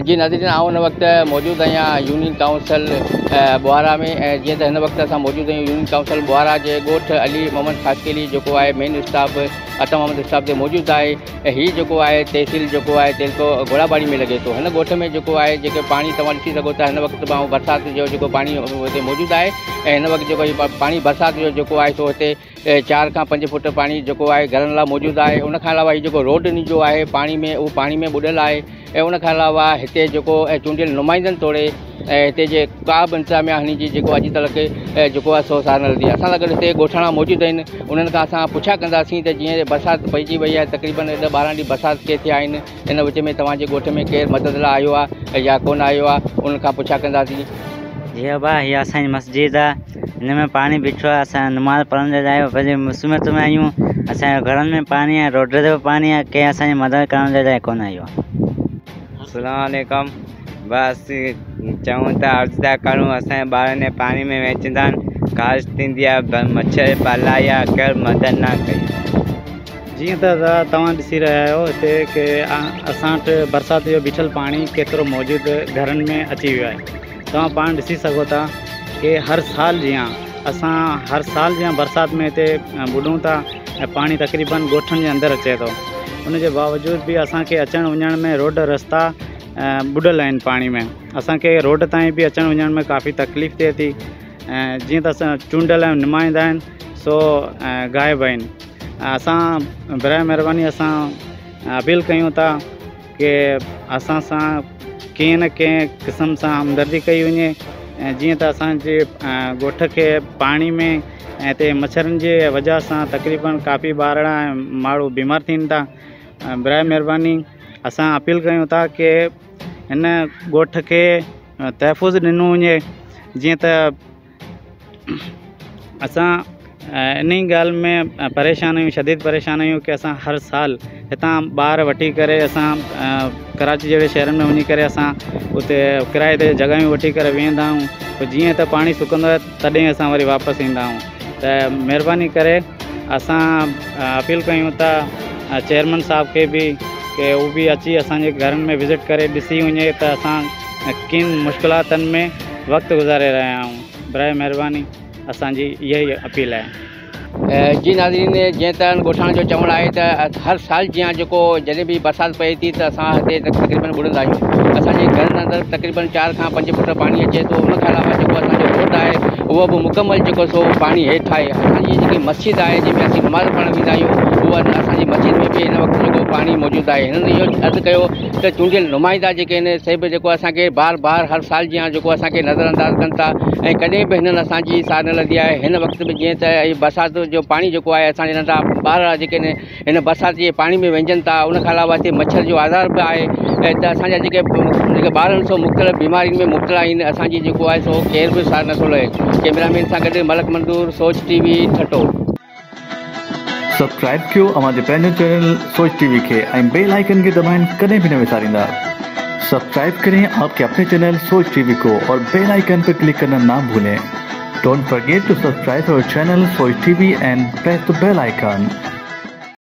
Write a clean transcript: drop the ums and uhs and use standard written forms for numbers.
जी नाज़रीन, आउं हिन वक़्तु मौजूदु आहियां यूनियन काउंसिल बुआरा में। जीअं त हिन वक़्तु असां मौजूदु आहियूं यूनियन काउंसिल बुआरा जे ॻोठ अली मोहम्मद खासकेली जेको आहे मेन स्टाफ अता मोहम्मद स्टाफ ते मौजूदु आहे। ऐं हीउ जेको आहे तहसील जेको आहे तेलको घोड़ाबाड़ी में लॻे थो। हिन ॻोठ में जेको आहे जेके पाणी तव्हां ॾिसी सघो था हिन वक़्तु बरसाति जो जेको पाणी हिते मौजूदु आहे। ऐं हिन वक़्तु जेको पाणी बरसाति जो जेको आहे सो हिते 4 खां 5 फुट पाणी जेको आहे घरनि लाइ मौजूदु आहे। उनखां अलावा हीउ जेको रोड जो आहे पाणी में उहो पाणी में ॿुॾियलु आहे। ऐं उनखां अलावा हिते जेको चूंडियल नुमाइंदनि तोड़े ऐं हिते जे का बि इंतिज़ामिया हणी जी जेको अॼु तक जेको आहे सो सार न लधी आहे। असां सां गॾु हिते ॻोठाणा मौजूदु आहिनि। उन्हनि खां असां पुछा कंदासीं त जीअं बरसाति पइजी वई आहे, तक़रीबन 12 ॾींहं बरसाति के थिया आहिनि, इन विच में तव्हांजे ॻोठ में केरु मदद लाइ आयो आहे या कोन आयो आहे, उन्हनि खां पुछा कंदासीं। जीअं भाउ हीअ असांजी मस्जिद आहे, हिन में पाणी बीठो आहे। असां नमाज़ पढ़ण जे लाइ पंहिंजे मुसीबत में आहियूं। असांजे घरनि में पाणी आहे, रोड ते बि पाणी आहे, कंहिं असांजी मदद करण जे लाइ कोन आयो आहे। अस्सलाम वालेकुम। बसि चऊं था अर्ज़ु था करूं, असांजे ॿारनि पाणी में वेचंदा आहिनि, ख़ासि थींदी आहे, मच्छर पाला या केरु मदद न कई। जीअं त तव्हां ॾिसी रहिया आहियो हिते की असां वटि बरसाति जो बीठल पाणी केतिरो मौजूदु घरनि में अची वियो आहे। तव्हां पाण ॾिसी सघो था कि हर साल जीअं बरसाति में हिते ॿुॾूं था ऐं पाणी तक़रीबन ॻोठनि जे अंदरि अचे थो। उनजे बावजूद बि असांखे अचण वञण में रोड रस्ता ॿुॾल आहिनि पाणी में। असांखे रोड ताईं बि अचण वञण में काफ़ी तकलीफ़ थिए थी। जीअं त असां चूंडियल ऐं नुमाइंदा आहिनि सो ग़ाइबु आहिनि। असां बराए महिरबानी असां अपील कयूं था कि असां सां कंहिं न कंहिं क़िस्म सां हमदर्दी कई वञे। जीअं त असांजे ॻोठ खे पाणी में ऐं हिते मच्छरनि जे वजह सां तक़रीबन काफ़ी ॿारड़ा ऐं माण्हू बीमार थियनि था। बराए महिरबानी असां अपील कयूं था कि हिन ॻोठ खे तहफ़ुज़ ॾिनो वञे। जीअं त असां इन ई ॻाल्हि में परेशान आहियूं, शदीद परेशान आहियूं कि असां हर साल हितां ॿार वठी करे असां कराची जहिड़े शहरनि में वञी करे असां उते किराए ते जॻहियूं वठी करे वेहंदा आहियूं। पोइ जीअं त पाणी सुकंदो आहे तॾहिं असां वरी वापसि ईंदा आहियूं। त महिरबानी करे असां अपील कयूं था चेयरमैन साहब खे बि कि उहो बि अची असांजे घरनि में विज़िट करे ॾिसी वञे त असां किन मुश्किलातनि में वक़्तु गुज़ारे रहिया आहियूं। बराए महिरबानी असांजी इहा ई अपील आहे। जी नाज़रीन, जीअं त ॻोठाणनि जो चवणु आहे त हर साल जीअं जेको जॾहिं बि बरसाति पए थी त असां हिते तक़रीबन ॿुॾंदा आहियूं। असांजे घरनि अंदरि तक़रीबन 4 खां 5 फुट पाणी अचे थो। उनखां अलावा जेको असांजो रोड आहे उहो बि मुकमल जेको सो पाणी हेठि आहे। असांजी जेकी मस्जिद आहे जंहिंमें असीं नमाज़ पढ़णु वेंदा आहियूं उहा असांजी मस्जिद में बि हिन वक़्तु जेको पाणी मौजूदु आहे। हिननि इहो अर्ज़ु कयो त चूंडियल नुमाइंदा जेके आहिनि से बि जेको असांखे बार हर साल जीअं जेको असांखे नज़रअंदाज़ कनि था ऐं कॾहिं बि हिननि असांजी सार न लधी आहे। हिन वक़्त बि जीअं त बरसाति जो पाणी जेको आहे असांजे नंढा ॿार जेके आहिनि हिन बरसाति जे पाणी में वेंझनि था। उनखां अलावा हिते मच्छर जो आज़ार बि आहे। त असांजा जेके ॿार आहिनि सो मुख़्तलिफ़ बीमारियुनि में मुब्तला आहिनि। असांजी जेको आहे सो केर बि सार नथो लहे। कैमरामैन सां गॾु मलक मंदूर, सोच टीवी, ठटो। सब्सक्राइब कयो हमारे पैनल चैनल सोच टीवी के बेल आइकन के दबाएं, कदें भी न विसारिंदा। सब्सक्राइब करें आपके अपने चैनल सोच टीवी को और बेल आइकन पर क्लिक करना ना भूलें। Don't forget to subscribe our channel Soch TV and press the bell icon.